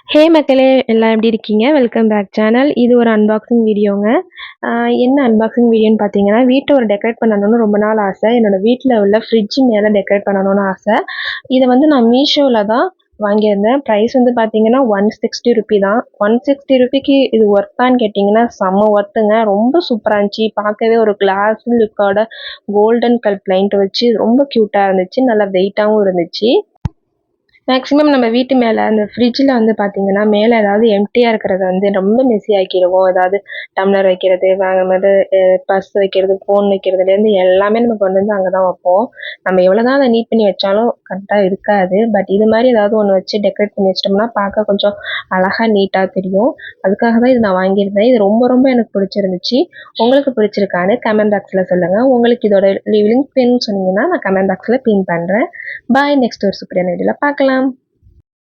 ஹே மக்களே! எல்லாம் எப்படி இருக்கீங்க? Welcome back channel. இது ஒரு அன்பாக்சிங் வீடியோங்க. என்ன அன்பாக்சிங் வீடியோன்னு பார்த்தீங்கன்னா, வீட்ட ஒரு டெக்கரேட் பண்ணணும்னு ரொம்ப நாள் ஆசை. என்னோட வீட்ல உள்ள ஃப்ரிட்ஜ் மேல டெக்கரேட் பண்ணணும்னு ஆசை. இத வந்து நான் மீஷோல தான் வாங்கியிருந்தேன். பிரைஸ் வந்து பார்த்தீங்கன்னா, ₹160 தான். ₹160க்கு இது ஒர்த்தான்னு கேட்டீங்கன்னா, செம்ம ஒர்த்துங்க. ரொம்ப சூப்பரா இருந்துச்சு. பார்க்கவே ஒரு கிளாஸ் லுக்கோட கோல்டன் கலர் பெயிண்ட் வச்சு ரொம்ப கியூட்டா இருந்துச்சு. நல்லா வெயிட்டாவும் இருந்துச்சு. மேக்ஸிமம் நம்ம வீட்டு மேல அந்த ஃப்ரிட்ஜ்ல வந்து பார்த்தீங்கன்னா, மேல ஏதாவது எம்ப்டியா இருக்கிறத வந்து ரொம்ப மெஸ்ஸி ஆக்கிருவோம். ஏதாவது டம்ளர் வைக்கிறது, வாங்கும்போது பர்ஸ் வைக்கிறது, ஃபோன் வைக்கிறதுலேருந்து எல்லாமே நம்ம கொண்டு வந்து அங்க தான் வைப்போம். நம்ம எவ்வளோதான் அத நீட் பண்ணி வச்சாலும் கரெக்ட்டா இருக்காது. பட் இது மாரி ஏதாவது ஒண்ணு வச்சு டெக்கரேட் பண்ணி வச்சுட்டோம்னா, பார்க்க கொஞ்சம் அழகா, நீட்டா தெரியும். அதுக்காக தான் இது நான் வாங்கியிருந்தேன். இது ரொம்ப ரொம்ப எனக்கு பிடிச்சிருந்துச்சு. உங்களுக்கு பிடிச்சிருக்கான்னு கமெண்ட் பாக்ஸ்ல சொல்லுங்க. உங்களுக்கு இதோட லிங்க் வேணும்னு சொன்னீங்கன்னா, நான் கமெண்ட் பாக்ஸ்ல பின் பண்றேன். பாய். நெக்ஸ்ட் ஒரு சூப்பரான வீடியோல பார்க்கலாம்.